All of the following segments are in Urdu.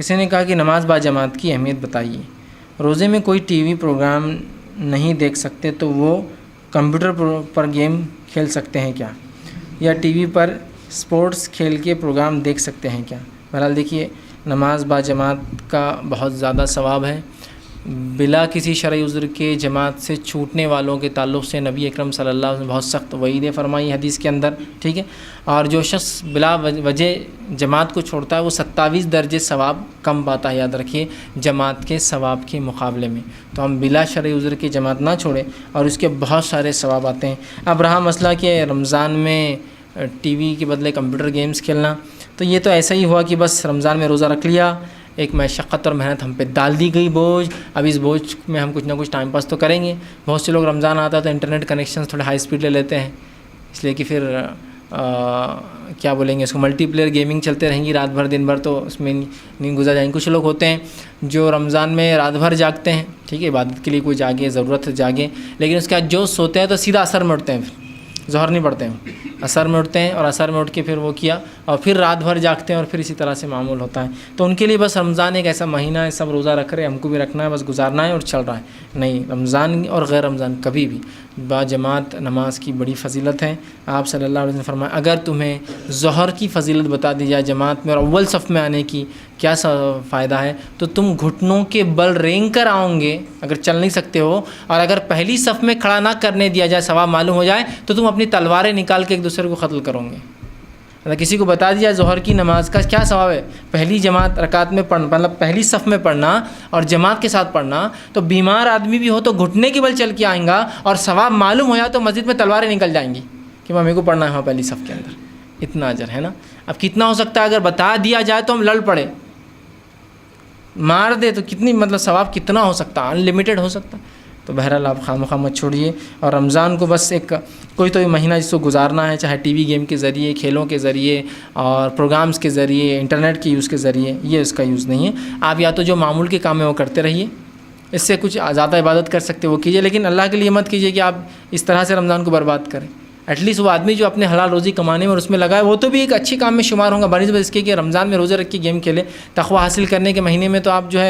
کسی نے کہا کہ نماز با جماعت کی اہمیت بتائیے۔ روزے میں کوئی ٹی وی پروگرام نہیں دیکھ سکتے تو وہ کمپیوٹر پر گیم کھیل سکتے ہیں کیا، یا ٹی وی پر سپورٹس کھیل کے پروگرام دیکھ سکتے ہیں کیا؟ بہرحال دیکھیے، نماز با جماعت کا بہت زیادہ ثواب ہے۔ بلا کسی شرعی عذر کے جماعت سے چھوٹنے والوں کے تعلق سے نبی اکرم صلی اللہ علیہ وسلم بہت سخت وعیدیں فرمائی حدیث کے اندر، ٹھیک ہے۔ اور جو شخص بلا وجہ جماعت کو چھوڑتا ہے وہ 27 درجے ثواب کم پاتا ہے، یاد رکھیے، جماعت کے ثواب کے مقابلے میں۔ تو ہم بلا شرعی عذر کی جماعت نہ چھوڑیں اور اس کے بہت سارے ثواب آتے ہیں۔ اب رہا مسئلہ کہ رمضان میں ٹی وی کے بدلے کمپیوٹر گیمز کھیلنا، تو یہ تو ایسا ہی ہوا کہ بس رمضان میں روزہ رکھ لیا، ایک مشقت اور محنت ہم پہ ڈال دی گئی بوجھ، اب اس بوجھ میں ہم کچھ نہ کچھ ٹائم پاس تو کریں گے۔ بہت سے لوگ رمضان آتا ہے تو انٹرنیٹ کنیکشنز تھوڑے ہائی سپیڈ لے لیتے ہیں، اس لیے کہ پھر کیا بولیں گے اس کو، ملٹی پلیئر گیمنگ چلتے رہیں گی رات بھر دن بھر، تو اس میں نہیں گزر جائیں گے۔ کچھ لوگ ہوتے ہیں جو رمضان میں رات بھر جاگتے ہیں، ٹھیک ہے، عبادت کے لیے کوئی جاگے، ضرورت ہے جاگے، لیکن اس کے بعد جو سوتے ہیں تو سیدھا عصر میں اٹھتے ہیں، پھر ظہر نہیں پڑھتے ہیں، عصر میں اٹھتے ہیں اور عصر میں اٹھ کے پھر وہ کیا اور پھر رات بھر جاگتے ہیں اور پھر اسی طرح سے معمول ہوتا ہے۔ تو ان کے لیے بس رمضان ایک ایسا مہینہ ہے، سب روزہ رکھ رہے ہیں، ہم کو بھی رکھنا ہے، بس گزارنا ہے اور چل رہا ہے۔ نہیں، رمضان اور غیر رمضان کبھی بھی با جماعت نماز کی بڑی فضیلت ہے۔ آپ صلی اللہ علیہ وسلم نے فرمایا اگر تمہیں ظہر کی فضیلت بتا دی جائے جماعت میں اور اول صف میں آنے کی کیا فائدہ ہے، تو تم گھٹنوں کے بل رینگ کر آؤ گے اگر چل نہیں سکتے ہو، اور اگر پہلی صف میں کھڑا نہ کرنے دیا جائے، ثواب معلوم ہو جائے، تو تم اپنی تلواریں نکال کے ایک دوسرے کو قتل کرو گے۔ اگر کسی کو بتا دیا ظہر کی نماز کا کیا ثواب ہے، پہلی جماعت رکعت میں پڑھنا، مطلب پہلی صف میں پڑھنا اور جماعت کے ساتھ پڑھنا، تو بیمار آدمی بھی ہو تو گھٹنے کے بل چل کے آئیں گا، اور ثواب معلوم ہو جائے تو مسجد میں تلواریں نکل جائیں گی کہ ممی کو پڑھنا ہے وہاں پہلی صف کے اندر، اتنا اجر ہے نا۔ اب کتنا ہو سکتا ہے اگر بتا دیا جائے تو ہم لڑ پڑے، مار دے تو کتنی، مطلب ثواب کتنا ہو سکتا ہے، ان لمیٹڈ ہو سکتا۔ تو بہرحال آپ خواہ مت چھوڑیے، اور رمضان کو بس ایک کوئی تو مہینہ جس کو گزارنا ہے، چاہے ٹی وی گیم کے ذریعے، کھیلوں کے ذریعے اور پروگرامز کے ذریعے، انٹرنیٹ کے یوز کے ذریعے، یہ اس کا یوز نہیں ہے۔ آپ یا تو جو معمول کے کام ہے وہ کرتے رہیے، اس سے کچھ زیادہ عبادت کر سکتے وہ کیجیے، لیکن اللہ کے لیے مت کیجیے کہ آپ اس طرح سے رمضان کو برباد کریں۔ ایٹ لیسٹ وہ آدمی جو اپنے حلال روزی کمانے میں اور اس میں لگائے، وہ تو بھی ایک اچھی کام میں شمار ہوگا بنسبت اس کے کہ رمضان میں روزے رکھ کے گیم کھیلے۔ تقوی حاصل کرنے کے مہینے میں تو آپ جو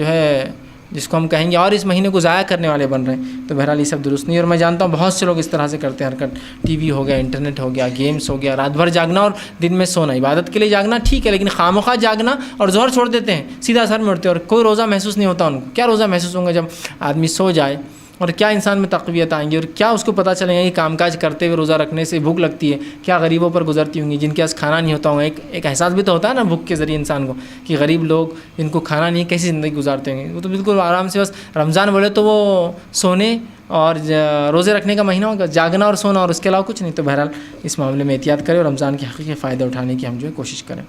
ہے جس کو ہم کہیں گے اور اس مہینے کو ضائع کرنے والے بن رہے ہیں، تو بہرحال یہ سب درست نہیں ہے۔ اور میں جانتا ہوں بہت سے لوگ اس طرح سے کرتے ہیں حرکت، ٹی وی ہو گیا، انٹرنیٹ ہو گیا، گیمز ہو گیا، رات بھر جاگنا اور دن میں سونا، عبادت کے لیے جاگنا ٹھیک ہے، لیکن خواہ جاگنا اور ظہر چھوڑ دیتے ہیں، سیدھا اثر میں اٹھتے ہیں، اور کوئی روزہ محسوس نہیں ہوتا ان کو۔ کیا روزہ محسوس ہوں گا جب آدمی سو جائے، اور کیا انسان میں تقویت آئیں گی، اور کیا اس کو پتہ چلے گا کہ کام کاج کرتے ہوئے روزہ رکھنے سے بھوک لگتی ہے، کیا غریبوں پر گزرتی ہوں گی جن کے پاس کھانا نہیں ہوتا ہوگا۔ ایک احساس بھی تو ہوتا ہے نا بھوک کے ذریعے انسان کو، کہ غریب لوگ جن کو کھانا نہیں، کیسی زندگی گزارتے ہوں گے۔ وہ تو بالکل آرام سے، بس رمضان بولے تو وہ سونے اور روزے رکھنے کا مہینہ ہوگا، جاگنا اور سونا، اور اس کے علاوہ کچھ نہیں۔ تو بہرحال اس معاملے میں احتیاط کریں اور رمضان کے حقیقی فائدہ اٹھانے کی ہم جو ہے کوشش کریں۔